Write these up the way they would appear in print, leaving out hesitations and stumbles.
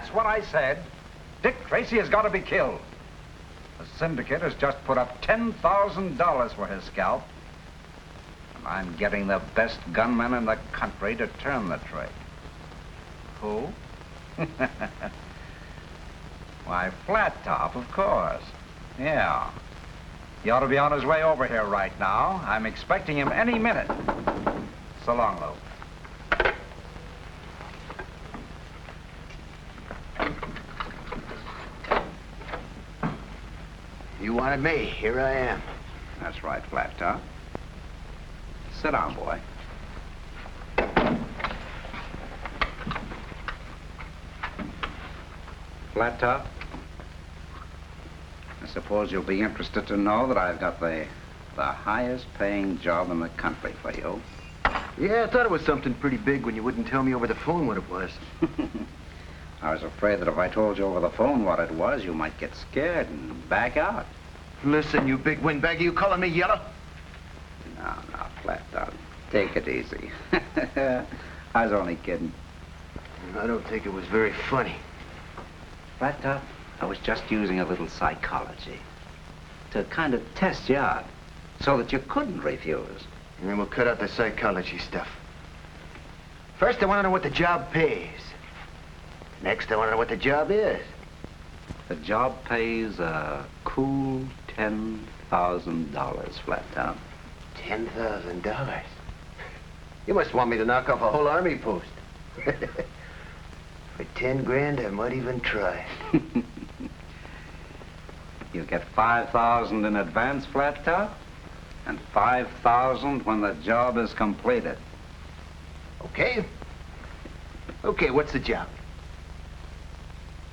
That's what I said. Dick Tracy has got to be killed. The syndicate has just put up $10,000 for his scalp. And I'm getting the best gunman in the country to turn the trick. Who? Why, Flattop, of course. Yeah. He ought to be on his way over here right now. I'm expecting him any minute. So long, Lou. You wanted me. Here I am. That's right, Flattop. Sit down, boy. Flattop, I suppose you'll be interested to know that I've got the highest paying job in the country for you. Yeah, I thought it was something pretty big when you wouldn't tell me over the phone what it was. I was afraid that if I told you over the phone what it was, you might get scared and back out. Listen, you big windbagger, you calling me yellow? No, Flattop, take it easy. I was only kidding. I don't think it was very funny. Flattop, I was just using a little psychology to kind of test you out so that you couldn't refuse. And then we'll cut out the psychology stuff. First, I want to know what the job pays. Next, I want to know what the job is. The job pays a cool $10,000, Flattop. $10,000? You must want me to knock off a whole army post. For 10 grand, I might even try. You get 5,000 in advance, Flattop, and 5,000 when the job is completed. Okay. Okay, what's the job?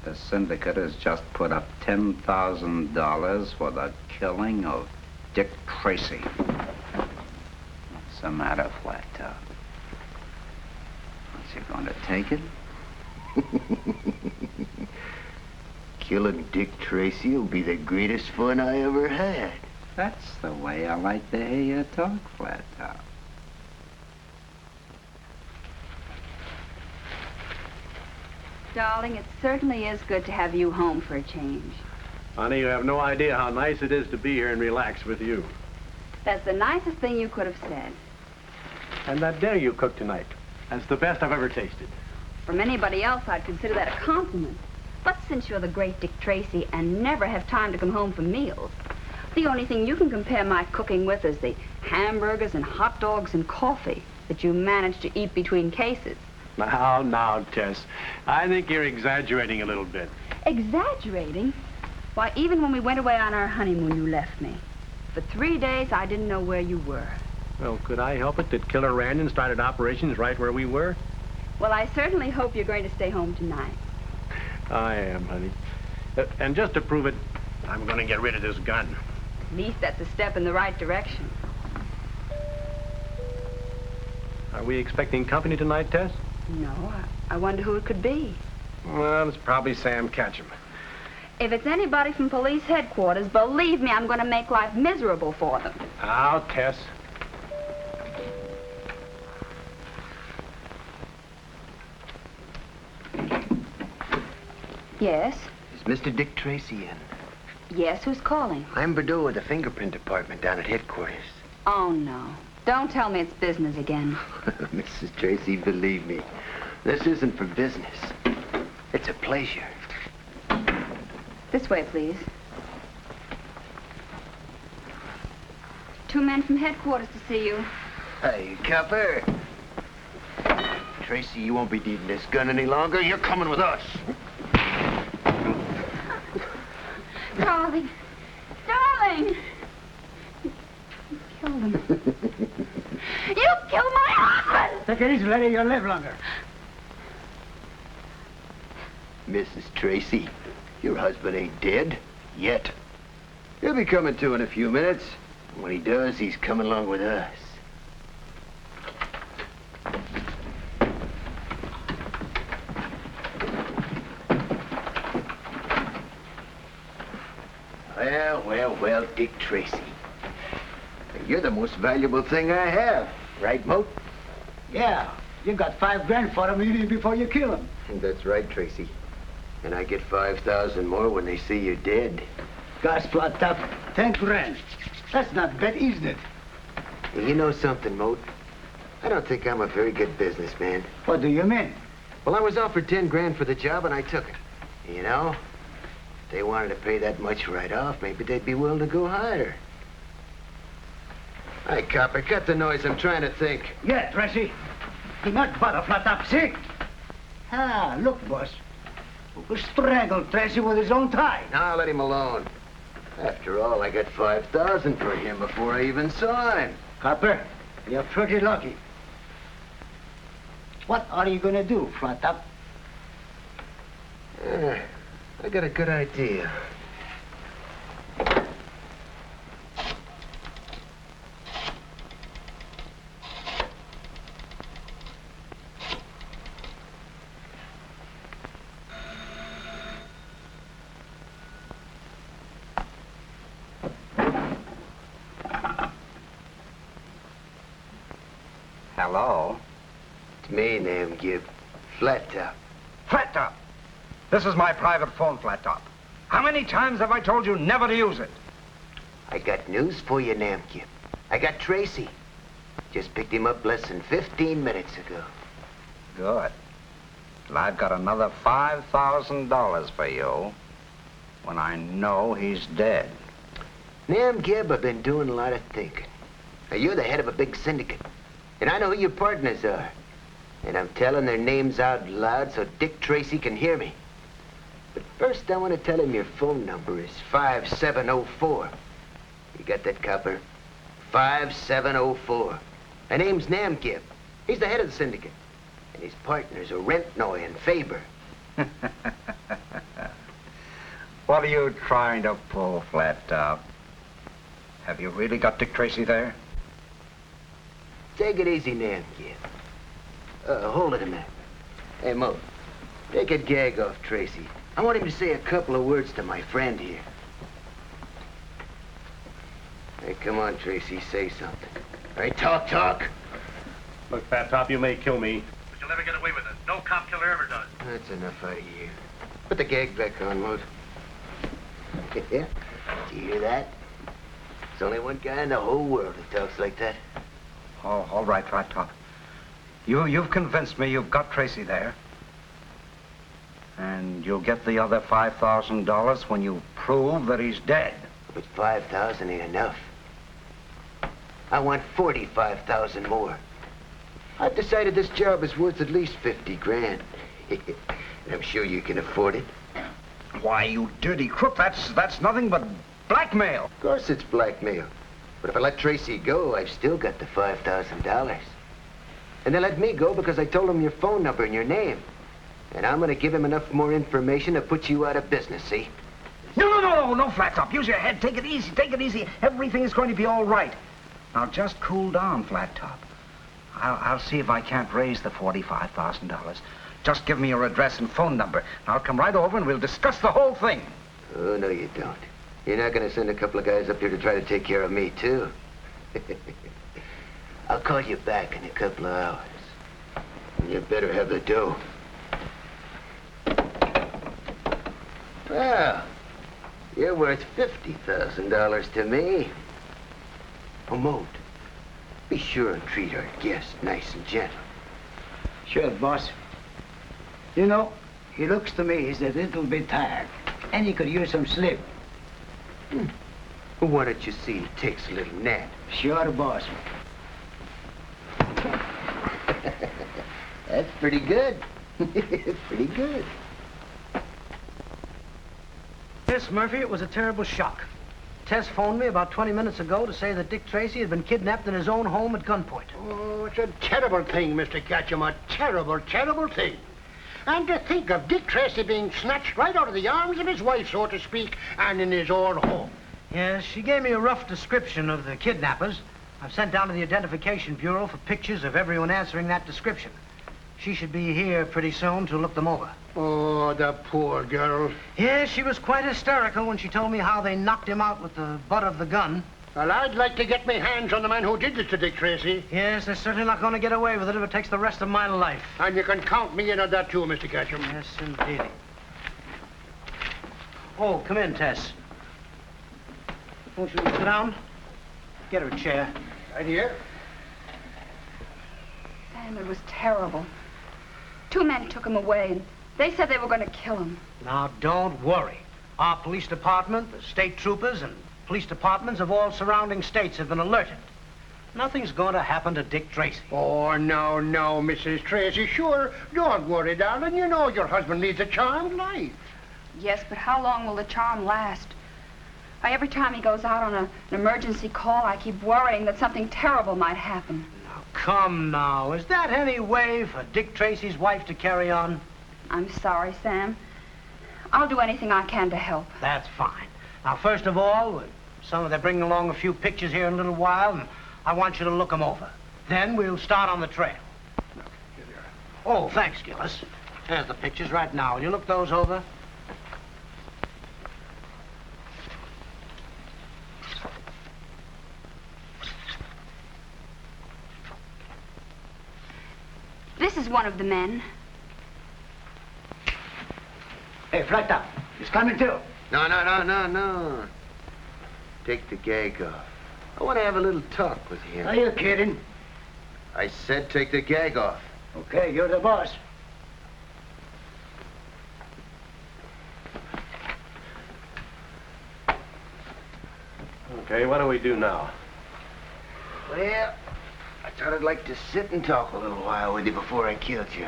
The syndicate has just put up $10,000 for the killing of Dick Tracy. What's the matter, Flattop? Aren't you going to take it? Killing Dick Tracy will be the greatest fun I ever had. That's the way I like to hear you talk, Flattop. Darling, it certainly is good to have you home for a change. Honey, you have no idea how nice it is to be here and relax with you. That's the nicest thing you could have said. And that dinner you cooked tonight, that's the best I've ever tasted. From anybody else, I'd consider that a compliment. But since you're the great Dick Tracy and never have time to come home for meals, the only thing you can compare my cooking with is the hamburgers and hot dogs and coffee that you manage to eat between cases. Now, Tess, I think you're exaggerating a little bit. Exaggerating? Why, even when we went away on our honeymoon, you left me. For 3 days, I didn't know where you were. Well, could I help it that Killer Randon started operations right where we were? Well, I certainly hope you're going to stay home tonight. I am, honey. And just to prove it, I'm going to get rid of this gun. At least that's a step in the right direction. Are we expecting company tonight, Tess? No, I wonder who it could be. Well, it's probably Sam Ketchum. If it's anybody from police headquarters, believe me, I'm going to make life miserable for them. Now, Tess. Yes? Is Mr. Dick Tracy in? Yes, who's calling? I'm Byrd with the fingerprint department down at headquarters. Oh, no. Don't tell me it's business again. Mrs. Tracy, believe me, this isn't for business. It's a pleasure. This way, please. 2 men from headquarters to see you. Hey, copper. Tracy, you won't be needing this gun any longer. You're coming with us. Darling! Darling! You killed him. You killed my husband! Take it easy, lady. You'll live longer. Mrs. Tracy, your husband ain't dead. Yet. He'll be coming to in a few minutes. When he does, he's coming along with us. Well, Dick Tracy. You're the most valuable thing I have. Right, Moat? Yeah, you got $5 grand for him even before you kill him. That's right, Tracy. And I get 5,000 more when they see you're dead. Gosh, Flattop, 10 grand. That's not bad, isn't it? Well, you know something, Moat? I don't think I'm a very good businessman. What do you mean? Well, I was offered 10 grand for the job, and I took it. You know, if they wanted to pay that much right off, maybe they'd be willing to go higher. Hey, copper, cut the noise. I'm trying to think. Yeah, Tracy. Do not bother, Flattop, see? Ah, look, boss. Who strangled Tracy with his own tie? Now let him alone. After all, I got 5,000 for him before I even saw him. Copper, you're pretty lucky. What are you gonna do, Flattop? I got a good idea. Hello? It's me, Namgib. Flattop. Flattop! This is my private phone, Flattop. How many times have I told you never to use it? I got news for you, Namgib. I got Tracy. Just picked him up less than 15 minutes ago. Good. Well, I've got another $5,000 for you when I know he's dead. Namgib, I've been doing a lot of thinking. Now, you're the head of a big syndicate, and I know who your partners are. And I'm telling their names out loud so Dick Tracy can hear me. But first, I want to tell him your phone number is 5704. You got that, copper? 5704. My name's Namgib. He's the head of the syndicate. And his partners are Rentnoy and Faber. What are you trying to pull, Flattop? Have you really got Dick Tracy there? Take it easy, Namgib. Hold it a minute. Hey, Mo, take a gag off Tracy. I want him to say a couple of words to my friend here. Hey, come on, Tracy, say something. Hey, talk. Look, Flattop, you may kill me, but you'll never get away with it. No cop killer ever does. That's enough out of you. Put the gag back on, Mo. Yeah? Do you hear that? There's only one guy in the whole world who talks like that. Oh, all right, Flattop. You've convinced me you've got Tracy there. And you'll get the other $5,000 when you prove that he's dead. But 5,000 ain't enough. I want 45,000 more. I've decided this job is worth at least 50 grand. And I'm sure you can afford it. Why, you dirty crook, that's nothing but blackmail. Of course it's blackmail. But if I let Tracy go, I've still got the $5,000. And they let me go because I told them your phone number and your name. And I'm gonna give him enough more information to put you out of business, see? No, Flattop. Use your head. Take it easy. Everything is going to be all right. Now, just cool down, Flattop. I'll see if I can't raise the $45,000. Just give me your address and phone number. I'll come right over and we'll discuss the whole thing. Oh, no, you don't. You're not gonna send a couple of guys up here to try to take care of me, too. I'll call you back in a couple of hours. And you better have the dough. Well, you're worth $50,000 to me. Oh, Moat, be sure and treat our guest nice and gentle. Sure, boss. You know, he looks to me he's a little bit tired, and he could use some sleep. Well, why don't you see he takes a little nap? Sure, boss. That's pretty good. Pretty good. Yes, Murphy, it was a terrible shock. Tess phoned me about 20 minutes ago to say that Dick Tracy had been kidnapped in his own home at gunpoint. Oh, it's a terrible thing, Mr. Ketchum, a terrible, terrible thing. And to think of Dick Tracy being snatched right out of the arms of his wife, so to speak, and in his own home. Yes, she gave me a rough description of the kidnappers. I've sent down to the Identification Bureau for pictures of everyone answering that description. She should be here pretty soon to look them over. Oh, the poor girl. Yes, she was quite hysterical when she told me how they knocked him out with the butt of the gun. Well, I'd like to get my hands on the man who did this to Dick Tracy. Yes, they're certainly not going to get away with it if it takes the rest of my life. And you can count me in on that too, Mr. Ketchum. Yes, indeed. Oh, come in, Tess. Won't you sit down? Get her a chair. Right here. Sam, it was terrible. 2 men took him away, and they said they were going to kill him. Now, don't worry. Our police department, the state troopers, and police departments of all surrounding states have been alerted. Nothing's going to happen to Dick Tracy. Oh, no, Mrs. Tracy. Sure, don't worry, darling. You know your husband leads a charmed life. Yes, but how long will the charm last? Every time he goes out on an emergency call, I keep worrying that something terrible might happen. Now, come now. Is that any way for Dick Tracy's wife to carry on? I'm sorry, Sam. I'll do anything I can to help. That's fine. Now, first of all, they're bringing along a few pictures here in a little while, and I want you to look them over. Then we'll start on the trail. Oh, thanks, Gillis. There's the pictures right now. Will you look those over? This is one of the men. Hey, Flattop, he's coming too. No. Take the gag off. I want to have a little talk with him. Are you kidding? I said take the gag off. Okay, you're the boss. Okay, what do we do now? Well, I thought I'd like to sit and talk a little while with you before I killed you.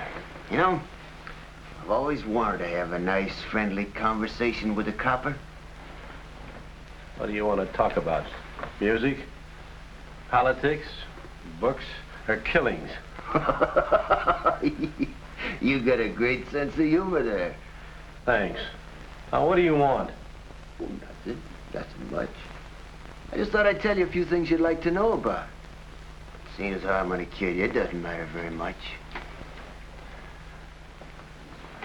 You know, I've always wanted to have a nice, friendly conversation with a copper. What do you want to talk about? Music? Politics? Books? Or killings? You got a great sense of humor there. Thanks. Now, what do you want? Oh, nothing much. I just thought I'd tell you a few things you'd like to know about. Seeing as how I'm gonna kill you, it doesn't matter very much.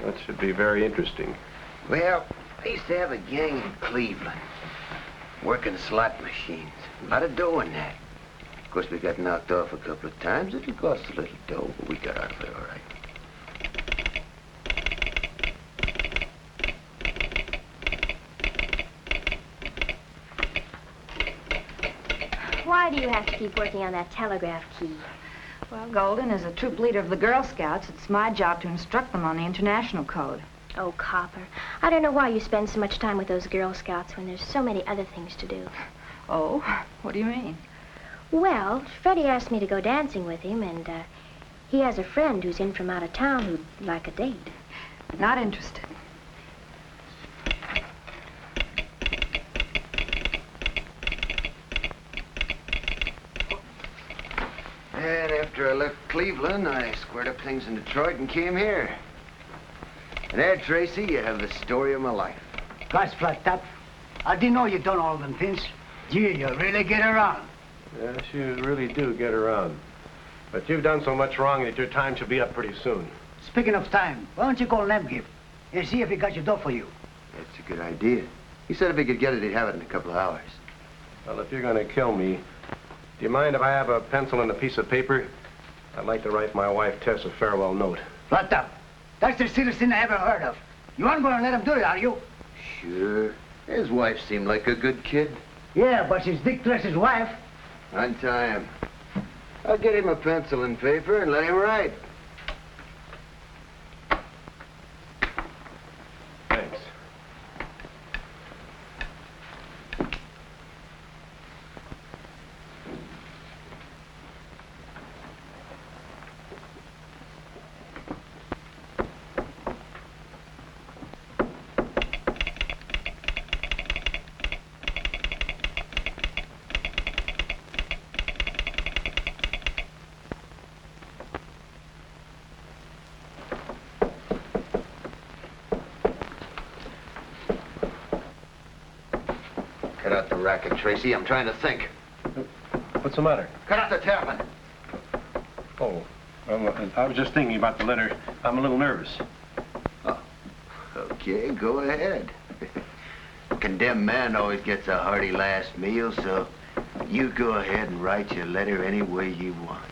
That should be very interesting. Well, I used to have a gang in Cleveland, working slot machines. A lot of dough in that. Of course, we got knocked off a couple of times. It cost a little dough, but we got out of it all right. Why do you have to keep working on that telegraph key? Well, Golden, as a troop leader of the Girl Scouts, it's my job to instruct them on the international code. Oh, Copper, I don't know why you spend so much time with those Girl Scouts when there's so many other things to do. Oh? What do you mean? Well, Freddie asked me to go dancing with him, and he has a friend who's in from out of town who'd like a date. Not interested. And after I left Cleveland, I squared up things in Detroit and came here. And there, Tracy, you have the story of my life. Gosh, Flattop, I didn't know you'd done all them things. Gee, you really get around. Yes, you really do get around. But you've done so much wrong that your time should be up pretty soon. Speaking of time, why don't you call Namgib and see if he got your dough for you? That's a good idea. He said if he could get it, he'd have it in a couple of hours. Well, if you're going to kill me, do you mind if I have a pencil and a piece of paper? I'd like to write my wife, Tess, a farewell note. Flattop, that's the silliest thing I ever heard of. You aren't going to let him do it, are you? Sure. His wife seemed like a good kid. Yeah, but she's Dick Tracy's wife. Untie him. I'll get him a pencil and paper and let him write. Thanks. Cut out the racket, Tracy. I'm trying to think. What's the matter? Cut out the tapping. Oh, well, I was just thinking about the letter. I'm a little nervous. Oh, okay, go ahead. Condemned man always gets a hearty last meal, so you go ahead and write your letter any way you want.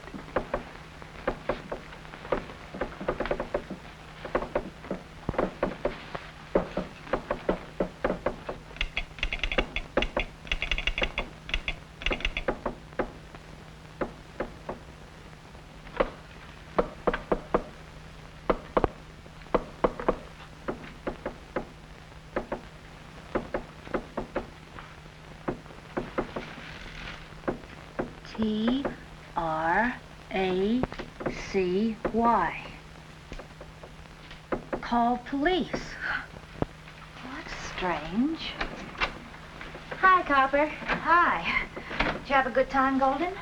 T-R-A-C-Y. Call police. That's strange. Hi, Copper. Hi. Did you have a good time, Golden?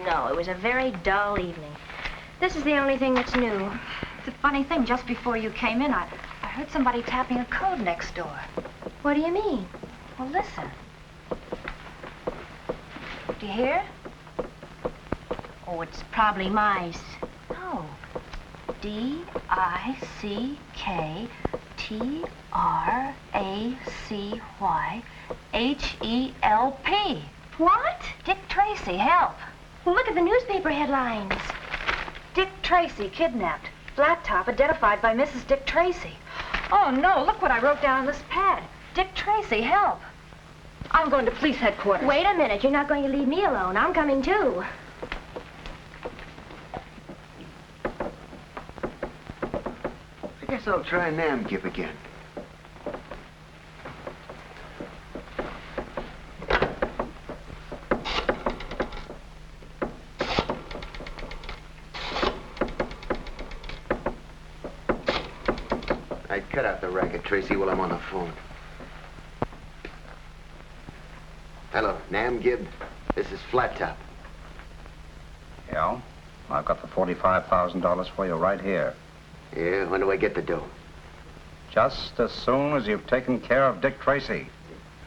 No, it was a very dull evening. This is the only thing that's new. It's a funny thing. Just before you came in, I heard somebody tapping a code next door. What do you mean? Well, listen. Do you hear? Oh, it's probably mice. No. D-I-C-K-T-R-A-C-Y-H-E-L-P. What? Dick Tracy, help. Well, look at the newspaper headlines. Dick Tracy kidnapped. Flattop identified by Mrs. Dick Tracy. Oh, no, look what I wrote down on this pad. Dick Tracy, help. I'm going to police headquarters. Wait a minute. You're not going to leave me alone. I'm coming, too. I guess I'll try Namgib again. I'd cut out the racket, Tracy, while I'm on the phone. Hello, Namgib. This is Flattop. Yeah? I've got the $45,000 for you right here. Yeah, when do I get the dough? Just as soon as you've taken care of Dick Tracy.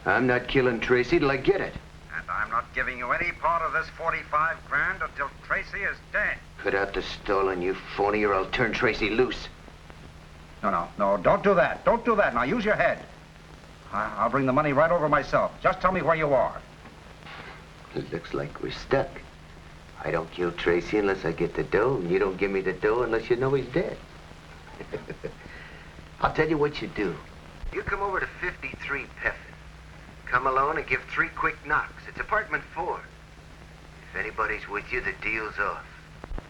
I'm not killing Tracy till I get it. And I'm not giving you any part of this 45 grand until Tracy is dead. Put out the stolen, you phony, or I'll turn Tracy loose. No, don't do that. Don't do that. Now, use your head. I'll bring the money right over myself. Just tell me where you are. It looks like we're stuck. I don't kill Tracy unless I get the dough, and you don't give me the dough unless you know he's dead. I'll tell you what you do. You come over to 53 Peffin. Come alone and give 3 quick knocks. It's apartment 4. If anybody's with you, the deal's off.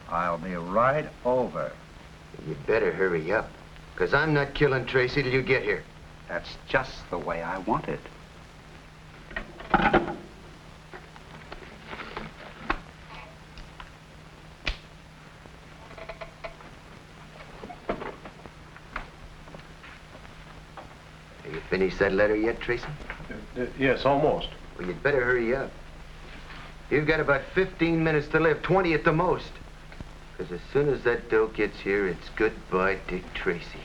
I'll be right over. You better hurry up, because I'm not killing Tracy till you get here. That's just the way I want it. Have you finished that letter yet, Tracy? Yes, almost. Well, you'd better hurry up. You've got about 15 minutes to live, 20 at the most. Because as soon as that dough gets here, it's goodbye, Dick Tracy.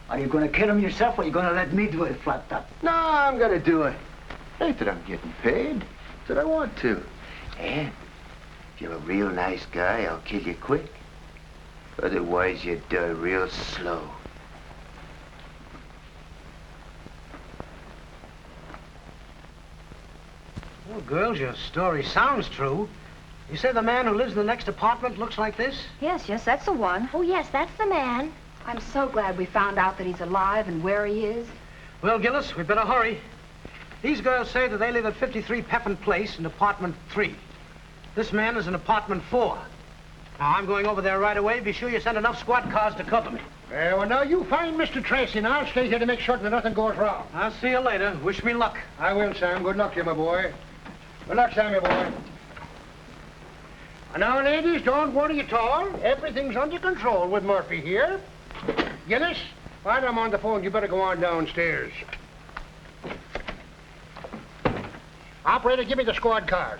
Are you going to kill him yourself, or are you going to let me do it, Flattop? No, I'm going to do it. Ain't that I'm getting paid. It's that I want to. And if you're a real nice guy, I'll kill you quick. Otherwise, you die real slow. Well, girls, your story sounds true. You say the man who lives in the next apartment looks like this? Yes, that's the one. Oh, yes, that's the man. I'm so glad we found out that he's alive and where he is. Well, Gillis, we'd better hurry. These girls say that they live at 53 Peffin Place in apartment 3. This man is in apartment 4. Now, I'm going over there right away. Be sure you send enough squad cars to cover me. Well, now you find Mr. Tracy, and I'll stay here to make sure that nothing goes wrong. I'll see you later. Wish me luck. I will, Sam. Good luck to you, my boy. Good luck, Sammy, boy. And now, ladies, don't worry at all. Everything's under control with Murphy here. Gillis, while I'm on the phone, you better go on downstairs. Operator, give me the squad cars.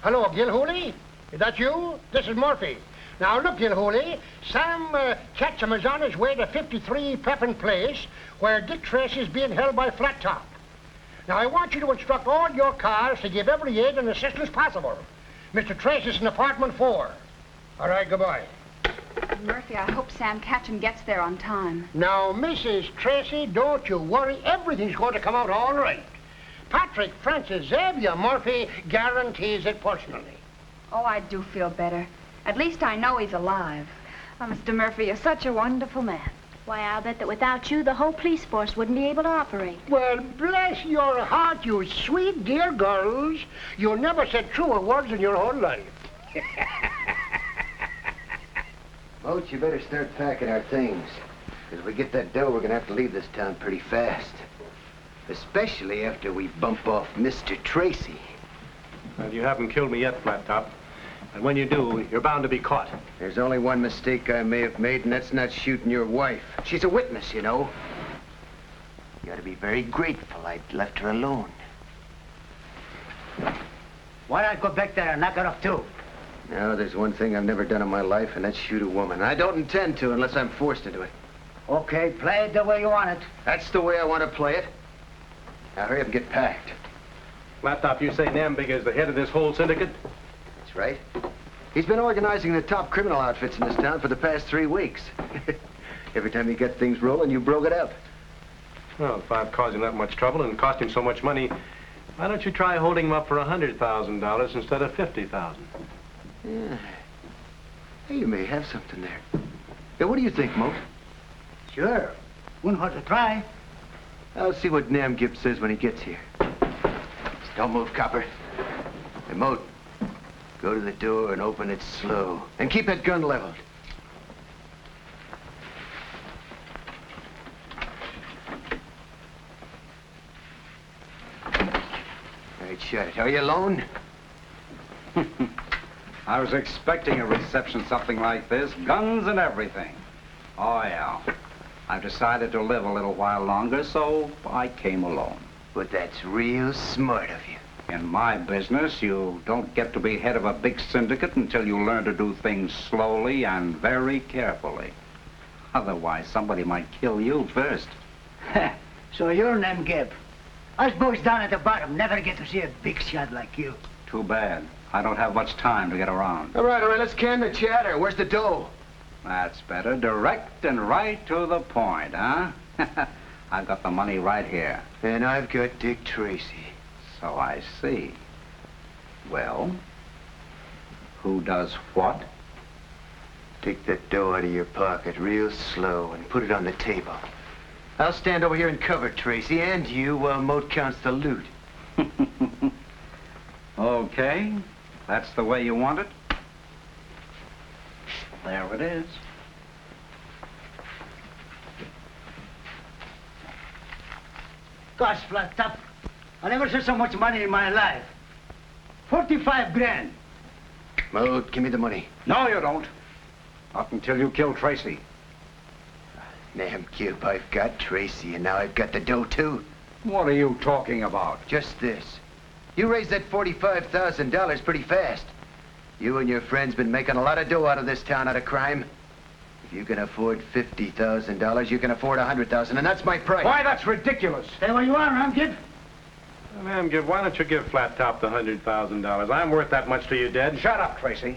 Hello, Gilhooly? Is that you? This is Murphy. Now, look, Gilhooly, Sam Ketchum is on his way to 53 Peffin Place, where Dick Tracy is being held by Flattop. Now, I want you to instruct all your cars to give every aid and assistance possible. Mr. Tracy's in apartment 4. All right, goodbye. Murphy, I hope Sam Ketchum gets there on time. Now, Mrs. Tracy, don't you worry. Everything's going to come out all right. Patrick Francis Xavier Murphy guarantees it personally. Oh, I do feel better. At least I know he's alive. Oh, Mr. Murphy, you're such a wonderful man. Why, I'll bet that without you, the whole police force wouldn't be able to operate. Well, bless your heart, you sweet, dear girls. You never said truer words in your whole life. Folks, you better start packing our things. Because if we get that dough, we're going to have to leave this town pretty fast. Especially after we bump off Mr. Tracy. Well, you haven't killed me yet, Flattop. And when you do, you're bound to be caught. There's only one mistake I may have made, and that's not shooting your wife. She's a witness, you know. You ought to be very grateful I'd left her alone. Why not go back there and knock her up, too? No, there's one thing I've never done in my life, and that's shoot a woman. I don't intend to unless I'm forced into it. Okay, play it the way you want it. That's the way I want to play it. Now hurry up and get packed. Flattop, you say Namgib is the head of this whole syndicate? That's right. He's been organizing the top criminal outfits in this town for the past 3 weeks. Every time you get things rolling, you broke it up. Well, if I've caused him that much trouble and cost him so much money, why don't you try holding him up for $100,000 instead of $50,000? Yeah. Hey, you may have something there. Yeah, what do you think, Moat? Sure. Wouldn't hurt to try. I'll see what Namgib says when he gets here. Just don't move, copper. Hey, Moat, go to the door and open it slow. And keep that gun leveled. All right, shut it. Are you alone? I was expecting a reception something like this, guns and everything. Oh, yeah. I've decided to live a little while longer, so I came alone. But that's real smart of you. In my business, you don't get to be head of a big syndicate until you learn to do things slowly and very carefully. Otherwise, somebody might kill you first. So you're Namgib. Us boys down at the bottom never get to see a big shot like you. Too bad. I don't have much time to get around. All right, let's can the chatter. Where's the dough? That's better. Direct and right to the point, huh? I've got the money right here. And I've got Dick Tracy. So I see. Well, who does what? Take that dough out of your pocket real slow and put it on the table. I'll stand over here and cover Tracy and you while Moat counts the loot. Okay. That's the way you want it. There it is. Gosh, Flattop, I never saw so much money in my life. 45 grand. Moat, give me the money. No, you don't. Not until you kill Tracy. Namgib, I've got Tracy, and now I've got the dough, too. What are you talking about? Just this. You raised that $45,000 pretty fast. You and your friends been making a lot of dough out of this town out of crime. If you can afford $50,000, you can afford $100,000, and that's my price. Why, that's ridiculous. Stay where you are, Namgib. Namgib, why don't you give Flattop the $100,000? I'm worth that much to you, dead. Shut up, Tracy.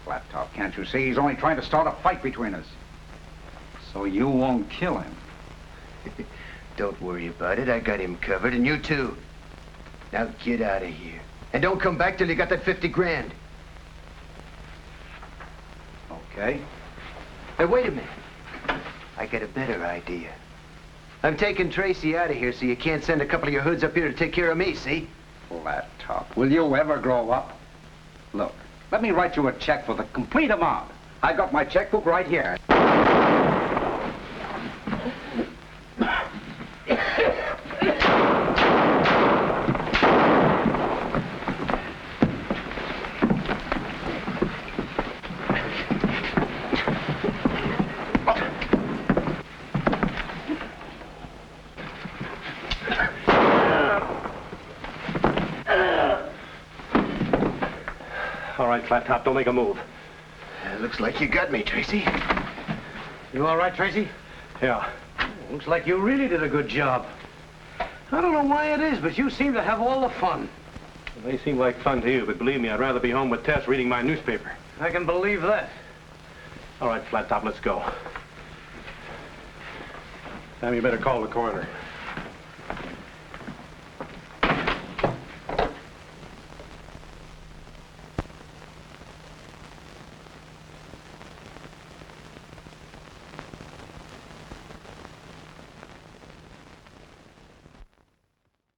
Flattop, can't you see? He's only trying to start a fight between us. So you won't kill him. Don't worry about it. I got him covered, and you too. Now get out of here. And don't come back till you got that 50 grand. Okay. Hey, wait a minute. I got a better idea. I'm taking Tracy out of here so you can't send a couple of your hoods up here to take care of me, see? Flattop, will you ever grow up? Look, let me write you a check for the complete amount. I got my checkbook right here. All right, Flattop, don't make a move. Looks like you got me, Tracy. You all right, Tracy? Yeah. Looks like you really did a good job. I don't know why it is, but you seem to have all the fun. They seem like fun to you, but believe me, I'd rather be home with Tess reading my newspaper. I can believe that. All right, Flattop, let's go. Sam, you better call the coroner.